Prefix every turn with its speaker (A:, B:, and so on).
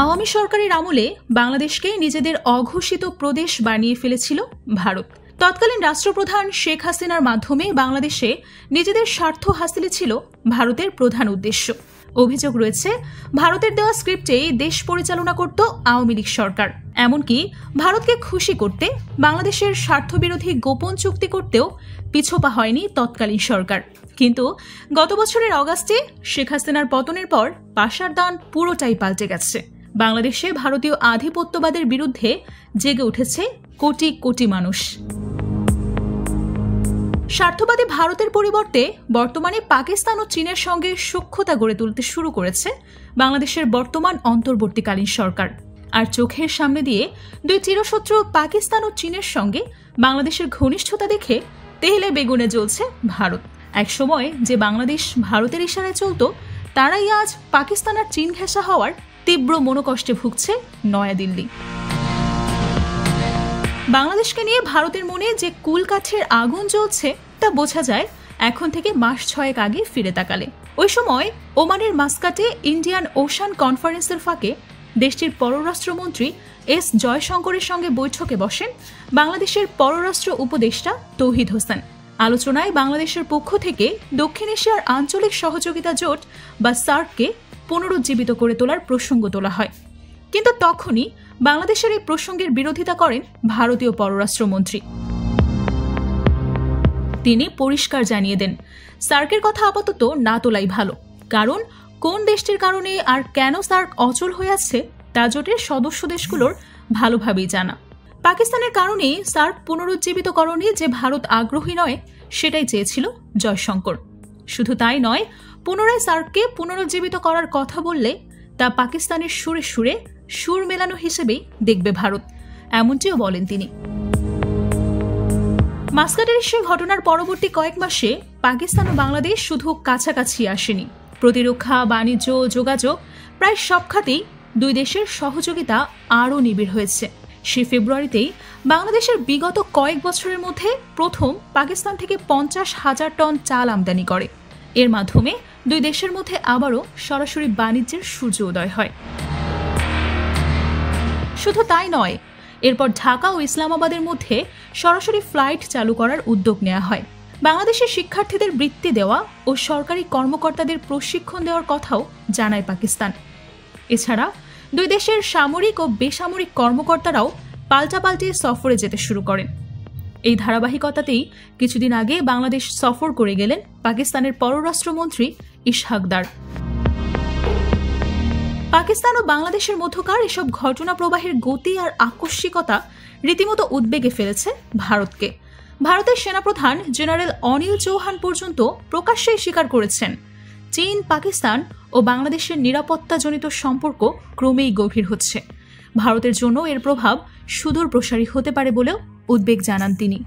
A: আওয়ামী সরকারের আমলে বাংলাদেশকে নিজেদের অঘোষিত প্রদেশ বানিয়ে ফেলেছিল ভারত। তৎকালীন রাষ্ট্রপ্রধান শেখ হাসিনার মাধ্যমে বাংলাদেশে নিজেদের স্বার্থ হাসিলই ছিল ভারতের প্রধান উদ্দেশ্য। অভিযোগ রয়েছে, ভারতের দেওয়া স্ক্রিপ্টেই দেশ পরিচালনা করত আওয়ামী লীগ সরকার। এমনকি ভারতকে খুশি করতে বাংলাদেশের স্বার্থবিরোধী গোপন চুক্তি করতেও পিছপা হয়নি তৎকালীন সরকার। কিন্তু গত বছরের অগাস্টে শেখ হাসিনার পতনের পর পাশার দান পুরোটাই পাল্টে গেছে। বাংলাদেশে ভারতীয় আধিপত্যবাদের বিরুদ্ধে জেগে উঠেছে কোটি কোটি মানুষ। স্বার্থবাদী ভারতের পরিবর্তে বর্তমানে পাকিস্তান ও চীনের সঙ্গে সখ্যতা গড়ে তুলতে শুরু করেছে বাংলাদেশের বর্তমান অন্তর্বর্তীকালীন সরকার। আর চোখের সামনে দিয়ে দুই চিরশত্রু পাকিস্তান ও চীনের সঙ্গে বাংলাদেশের ঘনিষ্ঠতা দেখে তেলে বেগুনে জ্বলছে ভারত। একসময় যে বাংলাদেশ ভারতের ইশারায় চলত, তারাই আজ পাকিস্তান আর চীন ঘেঁষা হওয়ার তীব্র মনোকষ্টে ভুগছে নয়াদিল্লি। বাংলাদেশকে নিয়ে ভারতের মনে যে কুলকাঠের আগুন জ্বলছে তা বোঝা যায় এখন থেকে মাস 6 আগে ফিরে তাকালে। ওই সময় ওমানের মাস্কাটে ইন্ডিয়ান ওশান কনফারেন্সের ফাঁকে দেশটির পররাষ্ট্রমন্ত্রী এস জয়শঙ্করের সঙ্গে বৈঠকে বসেন বাংলাদেশের পররাষ্ট্র উপদেষ্টা তৌহিদ হোসেন। আলোচনায় বাংলাদেশের পক্ষ থেকে দক্ষিণ এশিয়ার আঞ্চলিক সহযোগিতা জোট বা সার্ককে পুনরুজ্জীবিত করে তোলার প্রসঙ্গ তোলা হয়। কিন্তু তখনই বাংলাদেশের এই প্রসঙ্গের বিরোধিতা করেন ভারতীয় পররাষ্ট্রমন্ত্রী। তিনি পরিষ্কার জানিয়ে দেন, সার্কের কথা আপাতত না তোলাই ভালো, কারণ কোন দেশটির কারণে আর কেন সার্ক অচল হয়ে আছে তা জোটের সদস্য দেশগুলোর ভালোভাবেই জানা। পাকিস্তানের কারণেই সার্ক পুনরুজ্জীবিতকরণে যে ভারত আগ্রহী নয় সেটাই চেয়েছিল জয়শঙ্কর। শুধু তাই নয়, পুনরায় সার্ককে পুনরুজ্জীবিত করার কথা বললে তা পাকিস্তানের সুরে সুরে সুর মেলানো হিসেবেই দেখবে ভারত, এমনটিও বলেন তিনি। মাস্কাটের সেই ঘটনার পরবর্তী কয়েক মাসে পাকিস্তান ও বাংলাদেশ শুধু কাছাকাছি আসেনি, প্রতিরক্ষা, বাণিজ্য, যোগাযোগ প্রায় সব খাতেই দুই দেশের সহযোগিতা আরও নিবিড় হয়েছে। সে ফেব্রুয়ারিতেই বাংলাদেশের বিগত কয়েক বছরের মধ্যে প্রথম পাকিস্তান থেকে 50,000 টন চাল আমদানি করে। এর মাধ্যমে দুই দেশের মধ্যে আবারও সরাসরি বাণিজ্যের সূর্য উদয় হয়। শুধু তাই নয়, এরপর ঢাকা ও ইসলামাবাদের মধ্যে সরাসরি ফ্লাইট চালু করার উদ্যোগ নেওয়া হয়। বাংলাদেশের শিক্ষার্থীদের বৃত্তি দেওয়া ও সরকারি কর্মকর্তাদের প্রশিক্ষণ দেওয়ার কথাও জানায় পাকিস্তান। এছাড়া দুই দেশের সামরিক ও বেসামরিক কর্মকর্তারাও পাল্টাপাল্টি সফরে যেতে শুরু করেন। এই ধারাবাহিকতাতেই কিছুদিন আগে বাংলাদেশ সফর করে গেলেন পাকিস্তানের পররাষ্ট্রমন্ত্রী ইসহাক দার। পাকিস্তান ও বাংলাদেশের মধ্যকার এসব ঘটনা প্রবাহের গতি আর আকস্মিকতা রীতিমতো উদ্বেগে ফেলেছে ভারতকে। ভারতের সেনাপ্রধান জেনারেল অনিল চৌহান পর্যন্ত প্রকাশ্যেই স্বীকার করেছেন, চীন, পাকিস্তান ও বাংলাদেশের নিরাপত্তাজনিত সম্পর্ক ক্রমেই গভীর হচ্ছে। ভারতের জন্য এর প্রভাব সুদূর প্রসারী হতে পারে বলেও উদ্বেগ জানান তিনি।